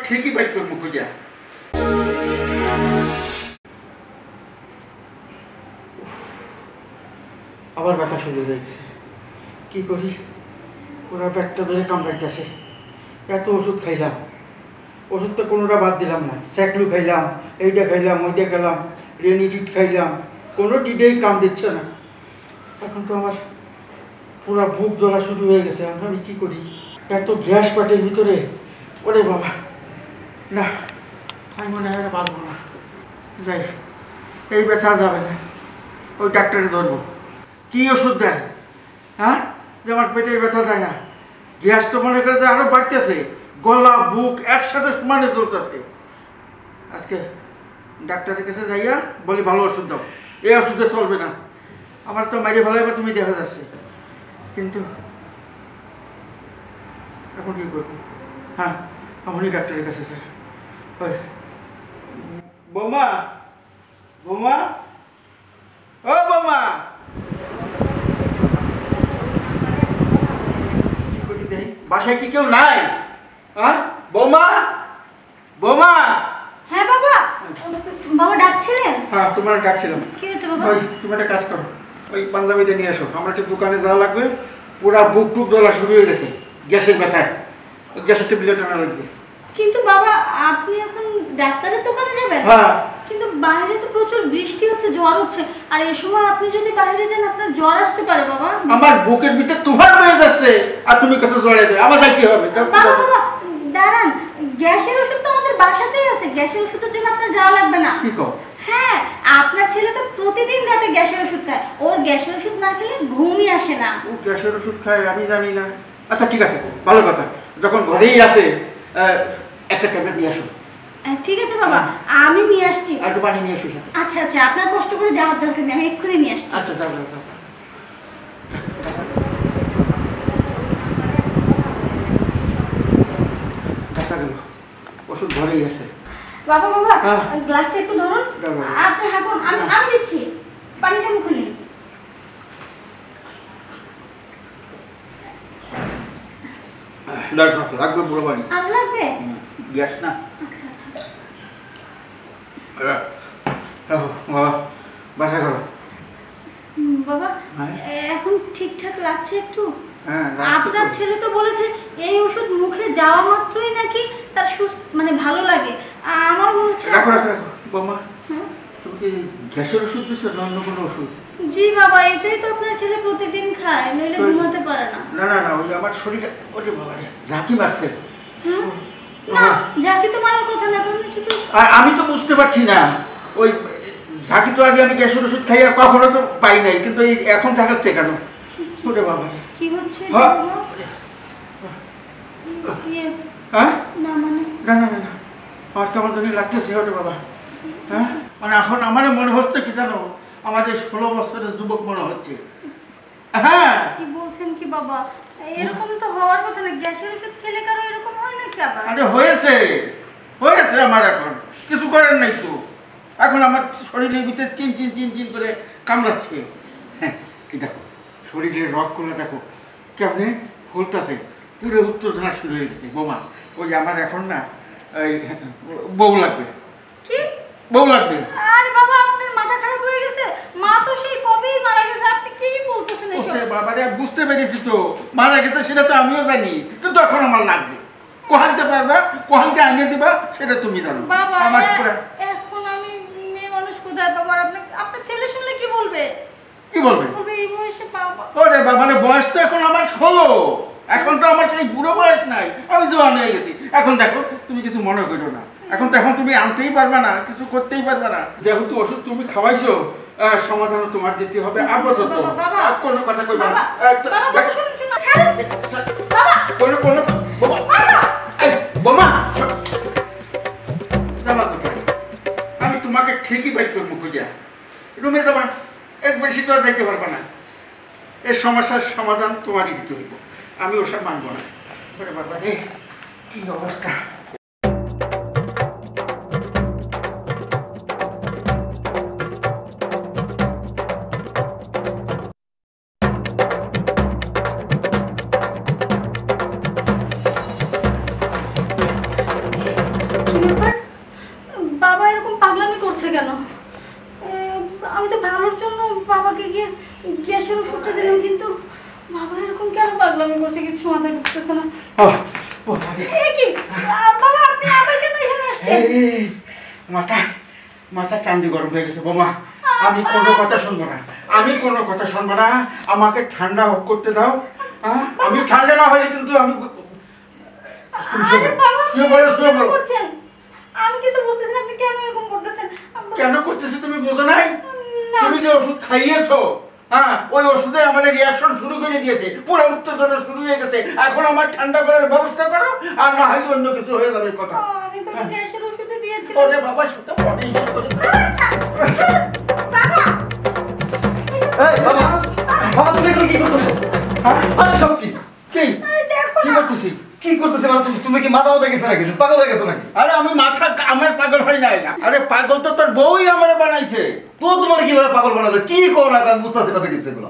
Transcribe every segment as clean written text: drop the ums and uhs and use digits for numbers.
ঠিকই বাইর করবো খুঁজা। আবার ব্যথা শুরু হয়ে গেছে, কি করি? পুরা ব্যাগটা ধরে কামড়াইতেছে। এত ওষুধ খাইলাম, ওষুধ তো কোনোটা বাদ দিলাম না। স্যাকলু খাইলাম, এইটা খাইলাম, ওইটা খেলাম, রেনিডিট খাইলাম, কোনো টিটেই কাম দিচ্ছে না। এখন তো আমার পুরা বুক জ্বলা শুরু হয়ে গেছে। এখন আমি কী করি? এত গ্যাস পাটের ভিতরে, ওরে বাবা, না আমি মনে হয় পারবো না। যাই, এই ব্যথা যাবে না, ওই ডাক্তারে ধরবো। কী ওষুধ দেয়? হ্যাঁ, যে আমার পেটের ব্যথা যায় না, গ্যাস তো মনে করে যে আরও বাড়তেছে, গলা বুক একসাথে সমানে চলতেছে। আজকে ডাক্তারের কাছে যাইয়া বলি ভালো ওষুধ দাও, এই ওষুধে চলবে না, আমার তো মাইরে ভালো এবার তুমি দেখা যাচ্ছে। কিন্তু এখন কী করবো? হ্যাঁ, এমনই ডাক্তারের কাছে স্যার। ওই বৌমা, বৌমা, ও বৌমা, বাসায় কি কেউ নাই? হ্যাঁ বৌমা, বৌমা। হ্যাঁ বাবা, বাবা ডাকছিলেন? হ্যাঁ তোমার ডাকছিলাম। কি হয়েছে বাবা? ওই তুমি একটা কাজ করো, ওই পাঞ্জাবিটা নিয়ে আসো, আমার একটা দোকানে যাওয়া লাগবে। পুরা বুক টুক জ্বলা শুরু হয়ে গেছে গ্যাসের ব্যথায়, ওই গ্যাসের ট্যাবলেট আনা লাগবে। কিন্তু বাবা আপনি এখন ডাক্তারের দোকানে যাবেন? হ্যাঁ। কিন্তু বাইরে তো প্রচুর বৃষ্টি হচ্ছে, জ্বর হচ্ছে, আর এই সময় আপনি যদি বাইরে যান আপনার জ্বর আসতে পারে বাবা। আমার বুকের ভিতর তুফান হয়ে যাচ্ছে, আর তুমি কত জ্বরে দেবে, আমার যাই কি হবে? বাবা বাবা দাঁড়ান, গ্যাসের ওষুধ তো আমাদের বাসাতেই আছে, গ্যাসের ওষুধের জন্য আপনার যাওয়া লাগবে না। কি কও? হ্যাঁ, আপনার ছেলে তো প্রতিদিন রাতে গ্যাসের ওষুধ খায়, ওর গ্যাসের ওষুধ না খেলে ঘুমই আসে না। ও গ্যাসের ওষুধ খায় আমি জানি না। আচ্ছা ঠিক আছে, ভালো কথা, যখন ঘরেই আছে একটা ট্যাবলেট নিয়ে আসো। ঠিক আছে বাবা, আমি নিয়ে আসছি। আর একটু পানি নিয়ে আসো। আচ্ছা আচ্ছা, আপনার কষ্ট করে যাওয়ার দরকার নেই, আমি এক্ষুনি নিয়ে আসছি। আচ্ছা যাও যাও। দেখা গেল ওষুধ ঘরেই আছে। বাবা বাবা গ্লাসটা একটু ধরুন, আপনি হাঁকুন, আমি দিচ্ছি, পানিটা মুখে নিন। লাগবে পুরো পানি। আর লাগবে? গ্যাস না। আচ্ছা আচ্ছা। বাবা বাসা করো। বাবা এখন ঠিকঠাক লাগছে একটু? হ্যাঁ, আপনার ছেলে তো বলেছে এই ওষুধ মুখে যাওয়া মাত্রই নাকি তার মানে ভালো লাগে। আমার মনে হচ্ছে। রাখো রাখো রাখো বাবা। তুমি কি গ্যাসের ওষুধ দিচ্ছ না অন্য কোনো ওষুধ? জি বাবা, এটাই তো আপনার ছেলে প্রতিদিন খায়, নইলে ঘুমাতে পারে না। না না না, ওই আমার শরীরে ওরে বাবা রে ঝাঁকি মারছে। না, ঝাঁকি তো মারার কথা না, কারণ শুধু আমি তো বুঝতে পারছি না। ওই ঝাঁকি তো আগে আমি গ্যাসের ওষুধ খাই আর কখনো তো পাই নাই, কিন্তু এই এখন ঝাঁকাচ্ছে কেন? ওরে বাবা রে কি হচ্ছে? হ্যাঁ না মানে না না না, আমার কেমন জানি লাগতেছে। ওরে বাবা, হ্যাঁ মানে এখন আমার মনে হচ্ছে কি জানো, আমাদের 16 বছরের যুবক মনে হচ্ছে। হ্যাঁ কি বলছেন কি বাবা? এরকম তো হওয়ার কথা না, গ্যাসের ওষুধ খেলে কারো এরকম হয় নাকি আবার? আরে হয়েছে হয়েছে আমার, এখন কিছু করার নাই তো। এখন আমার শরীরের ভিতরে চিন চিন চিন চিন করে কামড়াচ্ছে। হ্যাঁ এই দেখো শরীরের রগগুলো দেখো কেমনে ফুলতেছে, পুরো উত্তেজনা শুরু হয়ে গেছে। বোমা ওই আমার এখন না এই বউ লাগবে। কি বউ লাগবে? আরে বাবা আপনার মাথা খারাপ হয়ে গেছে, মা তো সেই কবেই মারা গেছে, আপনি কি বলতেছেন এসব? ওরে বাবা রে, বুঝতে পেরেছি তো, মারা গেছে সেটা তো আমিও জানি, কিন্তু এখন আমার লাগবে। কোহানতে পারবা, কোহানতে আনিয়ে দিবা সেটা তুমি জানো। বাবা আমার পুরো এখন আমি মেয়ে মানুষ কোথায় পাবো? আর আপনার ছেলে শুনলে কি বলবে? কি বলবে? বলবে এই বয়সে বাবা। ওরে বাবা রে, বয়স তো এখন আমার 16, এখন তো আমার সেই বুড়ো বয়স নাই, আমি জোয়ান হয়ে গেছি। এখন দেখো তুমি কিছু মনে করো না, এখন তো এখন তুমি আনতেই পারবে না, কিছু করতেই পারবে না। যেহেতু ওষুধ তুমি খাওয়াইছো, সমাধান তোমার দিতে হবে আপাতত। কোনো কথা কইবা না। বাবা শুনুন শুনুন, ছাড়ুন বাবা। কোনো বোমা বোমা যাবা কোথায়? আমি তোমাকে ঠিকই বাইর করবো খুঁজা। রুমে যাবা, এক বেশি তো আর দেখতে পারবা না। এই সমস্যার সমাধান তোমারই দিতে হইব, আমি ওসব মানবো না। বাবা রে কি অবস্থা! বাবাকে গিয়ে গ্যাসের ওষুধটা দিলাম, কিন্তু বাবা এরকম কেন পাগলামি করছে, কিছু মাথায় ঢুকতেছে না। এ কি বাবা, আপনি আবার কেন এখানে আসছেন? মাথা মাথা চান্দি গরম হয়ে গেছে বোমা। আমি কোনো কথা শুনবো না, আমি কোনো কথা শুনবো না। আমাকে ঠান্ডা করতে দাও। আমি ঠান্ডা না হলে কিন্তু আমি আরে বাবা, আপনি কেন করছেন? আমি কিছু বুঝতেছি না, আপনি কেন এরকম করতেছেন? কেন করতেছি তুমি বোঝো নাই? না। তুমি যে ওষুধ খাইয়েছো, ওই ওষুধে আমার রিয়াকশন শুরু করে দিয়েছে, পুরো উত্তেজনা শুরু হয়ে গেছে। এখন আমার ঠান্ডা করার ব্যবস্থা করো, আর না হলে অন্য কিছু হয়ে যাবে কথা। আমি তো গ্যাসের ওষুধে দিয়েছিলাম। ওরে বাবা, সেটা পরে হিসেব করি। বাবা, এই বাবা, বাবা তুমি এগুলো কি করতেছো? আরে সব কি কি দেখো কি না। করতেছি? কি করতেছে মানে তুমি কি মাথা মাথা গেছে নাকি? তুমি পাগল হয়ে গেছো নাকি? আরে আমি মাথা আমার পাগল হয় নাই। আরে পাগল তো তোর বউই আমার বানাইছে। তো তোমার কিভাবে পাগল বানালো? কি করো না, আমি বুঝতেছি না তো কিছু এগুলো।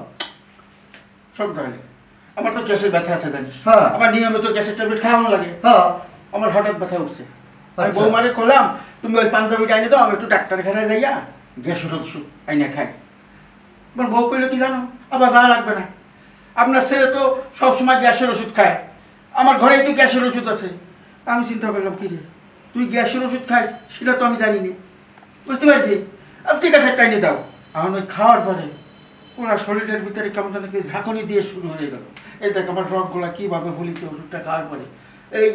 সব তাহলে আমার তো গ্যাসের ব্যথা আছে জানিস। হ্যাঁ। আমার নিয়মিত গ্যাসের ট্যাবলেট খাওয়ানো লাগে। হ্যাঁ, আমার হঠাৎ ব্যথা উঠছে। আমি আচ্ছা। বৌমারে করলাম, তুমি ওই পাঞ্জাবিটা আইনে দাও, আমি একটু ডাক্তারখানায় যাইয়া গ্যাসের ওষুধ আইনে খাই। আমার বউ কইলো কি জানো, আবার যাওয়া লাগবে না, আপনার ছেলে তো সবসময় গ্যাসের ওষুধ খায়, আমার ঘরেই তো গ্যাসের ওষুধ আছে। আমি চিন্তা করলাম কি রে, তুই গ্যাসের ওষুধ খাস সেটা তো আমি জানি না, বুঝতে পারছি। ঠিক আছে, একটা আইনে দাও। এখন ওই খাওয়ার পরে পুরা শরীরের ভিতরে কেমন যেন কি ঝাঁকুনি দিয়ে শুরু হয়ে গেল। এই দেখ আমার রগগুলা কীভাবে ফুলিছে ওষুধটা খাওয়ার পরে। এই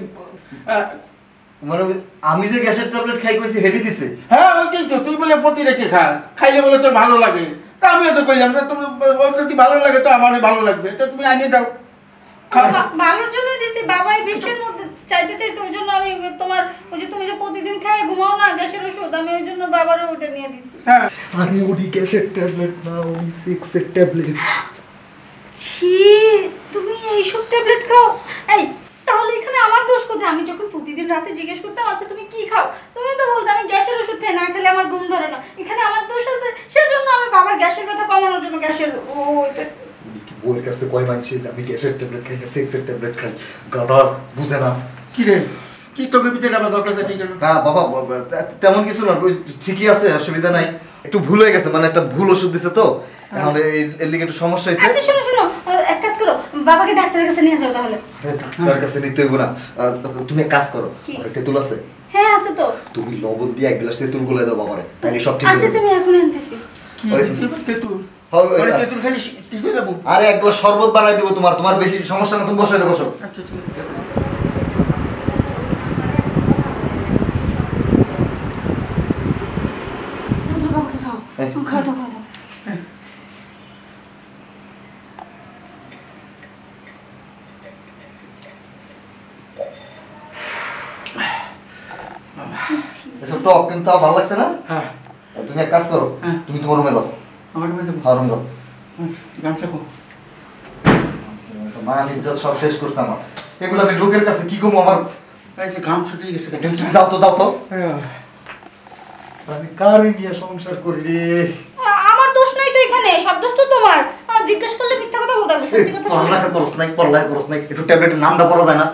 মানে আমি যে গ্যাসের ট্যাবলেট খাই কইছি হেডি দিছে। হ্যাঁ, ওইটাই তো, তুই বলে প্রতি রেখে খাস, খাইলে বলে তোর ভালো লাগে। তা আমিও তো কইলাম যে তুমি যদি ভালো লাগে তো আমারও ভালো লাগবে, তো তুমি আনিয়ে দাও। ভালোর জন্যই দিছি। বাবা এই বৃষ্টির মধ্যে চাইতে চাইছে, ওই জন্য আমি তোমার ওই যে তুমি যে প্রতিদিন খাই ঘুমাও না গ্যাসের ওষুধ, আমি ওই জন্য বাবারও ওটা নিয়ে দিছি। হ্যাঁ, আমি ওডি গ্যাসের ট্যাবলেট না, ওডি 6 এর ট্যাবলেট। ছি, তুমি এইসব ট্যাবলেট খাও? এই তাহলে এখানে আমার দোষ কোথায়? আমি যখন প্রতিদিন রাতে জিজ্ঞেস করতাম আচ্ছা তুমি কি খাও, তুমি তো বলতে আমি গ্যাসের ওষুধ খাই, না খেলে আমার ঘুম ধরে না। এখানে আমার দোষ আছে, সেজন্য আমি বাবার গ্যাসের কথা কমানোর জন্য গ্যাসের ওইটা। বউয়ের কাছে কয় মানছে যে আমি গ্যাসের ট্যাবলেট খাই না, 6 এর ট্যাবলেট খাই। গাধা বুঝে না। কি রে, কি তোকে পিছনে আবার ঝগড়া ঠিক গেল? না বাবা, তেমন কিছু না, ঠিকই আছে, অসুবিধা নাই। একটু ভুল হয়ে গেছে, মানে একটা ভুল ওষুধ দিছে তো, এখন এর লিগে একটু সমস্যা হয়েছে। আচ্ছা শোনো শোনো, এক কাজ করো, বাবাকে ডাক্তারের কাছে নিয়ে যাও তাহলে। ডাক্তারের কাছে নিতে হইব না, তুমি এক কাজ করো, কি? ঘরে তেঁতুল আছে? হ্যাঁ আছে তো। তুমি লবণ দিয়ে 1 গ্লাস তেঁতুল গুলে দাও বাবারে, তাহলে সব ঠিক হয়ে আচ্ছা যাবে। আমি এখন আনতেছি। কি তেঁতুল? হ্যাঁ, মানে তেঁতুল খালি ঠিক হয়ে যাবো? আরে 1 গ্লাস শরবত বানাই দিব তোমার, তোমার বেশি সমস্যা না, তুমি বসো, এটা বসো। আচ্ছা ঠিক ঠিক আছে? বাবাকে খাও, এই। খাও দাও খাও দাও। এসব টক কিন্তু আমার ভালো লাগছে না। হ্যাঁ, তুমি এক কাজ করো, হ্যাঁ। তুমি তোমার রুমে যাও। আমার রুমে যাবো। হ্যাঁ, রুমে যাও। গান শেখো। মান ইজ্জত সব শেষ করছে আমার, এগুলো আমি লোকের কাছে কি কমো আমার। এই যে ঘাম ছুটে গেছে। তুমি যাও তো, যাও তো। হ্যাঁ। আমি কার নিয়ে সংসার করি রে? আমার দোষ নাই তো এখানে, সব দোষ তো তোমার। জিজ্ঞেস করলে মিথ্যা কথা বলতে হবে, সত্যি কথা বলতে হবে। পড়ালেখা করস নাই, একটু ট্যাবলেটের নামটা পড়া যায় না?